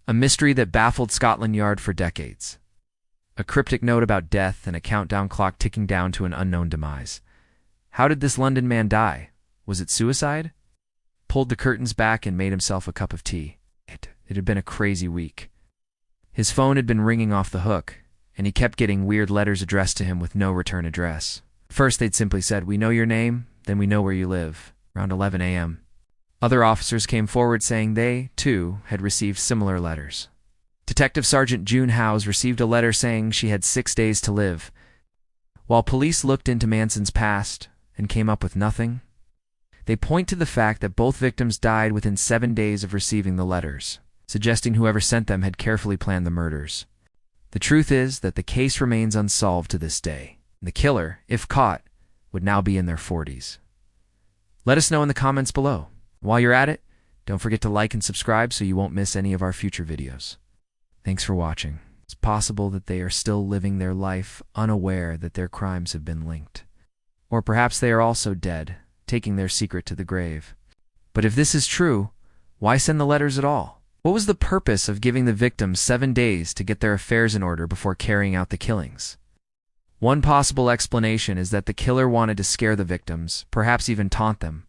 A mystery that baffled Scotland Yard for decades. A cryptic note about death and a countdown clock ticking down to an unknown demise. How did this London man die? Was it suicide? Pulled the curtains back and made himself a cup of tea. It had been a crazy week. His phone had been ringing off the hook, and he kept getting weird letters addressed to him with no return address. First they'd simply said, "We know your name, then we know where you live," around 11 a.m. Other officers came forward saying they, too, had received similar letters. Detective Sergeant June Howes received a letter saying she had 6 days to live. While police looked into Manson's past and came up with nothing, they point to the fact that both victims died within 7 days of receiving the letters, suggesting whoever sent them had carefully planned the murders. The truth is that the case remains unsolved to this day. The killer, if caught, would now be in their 40s. Let us know in the comments below. While you're at it, don't forget to like and subscribe so you won't miss any of our future videos. Thanks for watching. It's possible that they are still living their life unaware that their crimes have been linked. Or perhaps they are also dead, taking their secret to the grave. But if this is true, why send the letters at all? What was the purpose of giving the victims 7 days to get their affairs in order before carrying out the killings? One possible explanation is that the killer wanted to scare the victims, perhaps even taunt them.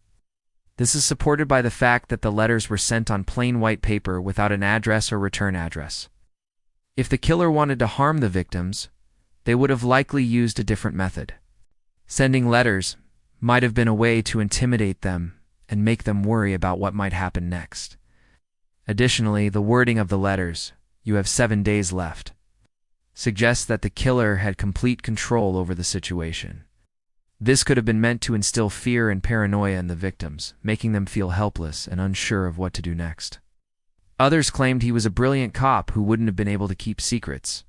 This is supported by the fact that the letters were sent on plain white paper without an address or return address. If the killer wanted to harm the victims, they would have likely used a different method. Sending letters might have been a way to intimidate them and make them worry about what might happen next. Additionally, the wording of the letters, "You have 7 days left," suggests that the killer had complete control over the situation. This could have been meant to instill fear and paranoia in the victims, making them feel helpless and unsure of what to do next. Others claimed he was a brilliant cop who wouldn't have been able to keep secrets.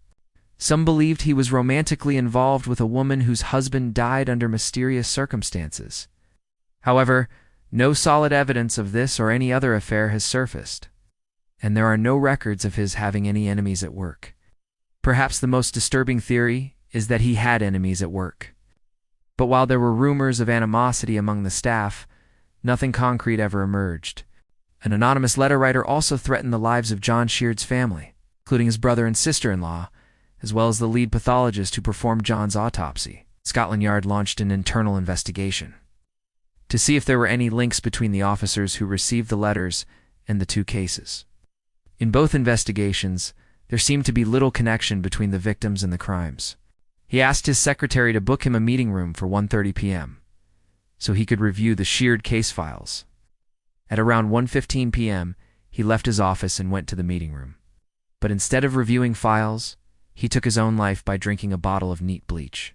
Some believed he was romantically involved with a woman whose husband died under mysterious circumstances. However, no solid evidence of this or any other affair has surfaced, and there are no records of his having any enemies at work. Perhaps the most disturbing theory is that he had enemies at work. But while there were rumors of animosity among the staff, nothing concrete ever emerged. An anonymous letter writer also threatened the lives of John Sheard's family, including his brother and sister-in-law, as well as the lead pathologist who performed John's autopsy. Scotland Yard launched an internal investigation to see if there were any links between the officers who received the letters and the two cases. In both investigations, there seemed to be little connection between the victims and the crimes. He asked his secretary to book him a meeting room for 1:30 p.m. so he could review the Sheard case files. At around 1:15 p.m., he left his office and went to the meeting room. But instead of reviewing files, he took his own life by drinking a bottle of neat bleach.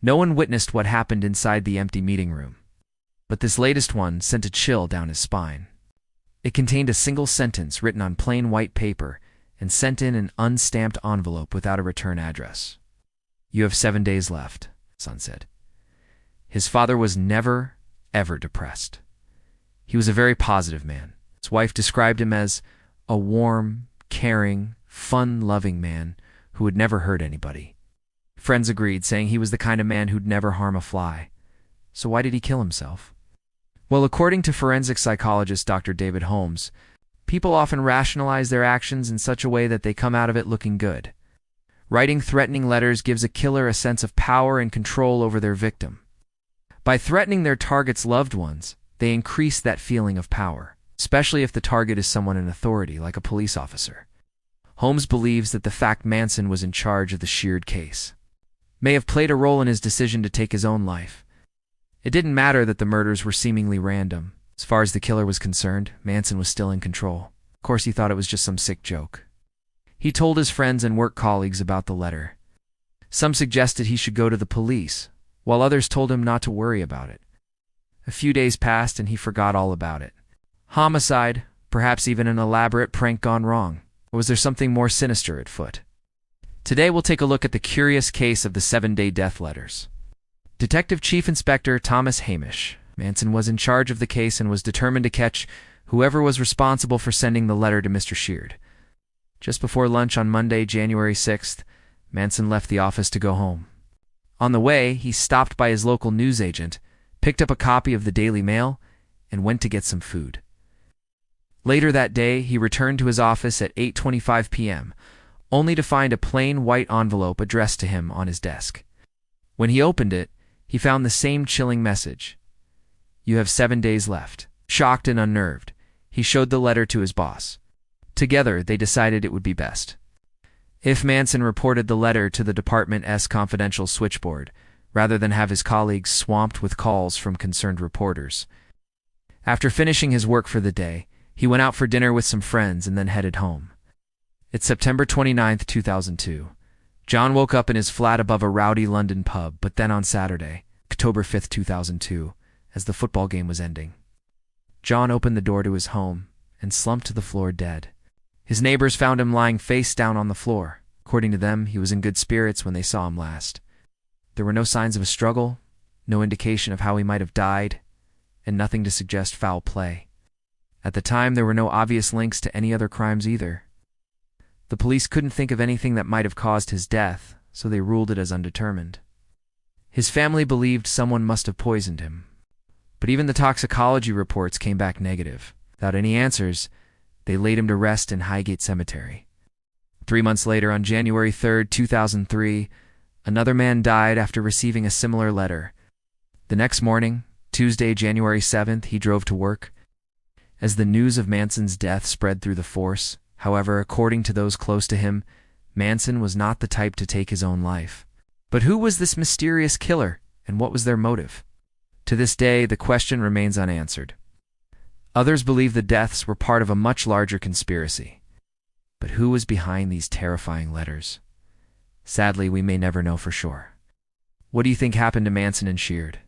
No one witnessed what happened inside the empty meeting room, but this latest one sent a chill down his spine. It contained a single sentence written on plain white paper and sent in an unstamped envelope without a return address. "You have 7 days left," son said. His father was never, ever depressed. He was a very positive man. His wife described him as a warm, caring, fun-loving man who would never hurt anybody. Friends agreed, saying he was the kind of man who'd never harm a fly. So why did he kill himself? Well, according to forensic psychologist Dr. David Holmes, people often rationalize their actions in such a way that they come out of it looking good. Writing threatening letters gives a killer a sense of power and control over their victim. By threatening their target's loved ones, they increase that feeling of power, especially if the target is someone in authority, like a police officer. Holmes believes that the fact Manson was in charge of the Sheard case may have played a role in his decision to take his own life. It didn't matter that the murders were seemingly random. As far as the killer was concerned, Manson was still in control. Of course, he thought it was just some sick joke. He told his friends and work colleagues about the letter. Some suggested he should go to the police, while others told him not to worry about it. A few days passed and he forgot all about it. Homicide, perhaps even an elaborate prank gone wrong. Or was there something more sinister at foot? Today we'll take a look at the curious case of the 7-day death letters. Detective Chief Inspector Thomas Hamish. Manson was in charge of the case and was determined to catch whoever was responsible for sending the letter to Mr. Sheard. Just before lunch on Monday, January 6th, Manson left the office to go home. On the way, he stopped by his local newsagent, picked up a copy of the Daily Mail, and went to get some food. Later that day, he returned to his office at 8:25 p.m., only to find a plain white envelope addressed to him on his desk. When he opened it, he found the same chilling message. "You have 7 days left." Shocked and unnerved, he showed the letter to his boss. Together, they decided it would be best if Manson reported the letter to the department's confidential switchboard, rather than have his colleagues swamped with calls from concerned reporters. After finishing his work for the day, he went out for dinner with some friends and then headed home. It's September 29th, 2002. John woke up in his flat above a rowdy London pub, but then on Saturday, October 5th, 2002, as the football game was ending, John opened the door to his home and slumped to the floor dead. His neighbors found him lying face down on the floor. According to them, he was in good spirits when they saw him last. There were no signs of a struggle, no indication of how he might have died, and nothing to suggest foul play. At the time, there were no obvious links to any other crimes either. The police couldn't think of anything that might have caused his death, so they ruled it as undetermined. His family believed someone must have poisoned him. But even the toxicology reports came back negative. Without any answers, they laid him to rest in Highgate Cemetery. 3 months later, on January 3rd, 2003, another man died after receiving a similar letter. The next morning, Tuesday, January 7th, he drove to work. As the news of Manson's death spread through the force, however, according to those close to him, Manson was not the type to take his own life. But who was this mysterious killer, and what was their motive? To this day, the question remains unanswered. Others believe the deaths were part of a much larger conspiracy. But who was behind these terrifying letters? Sadly, we may never know for sure. What do you think happened to Manson and Sheard?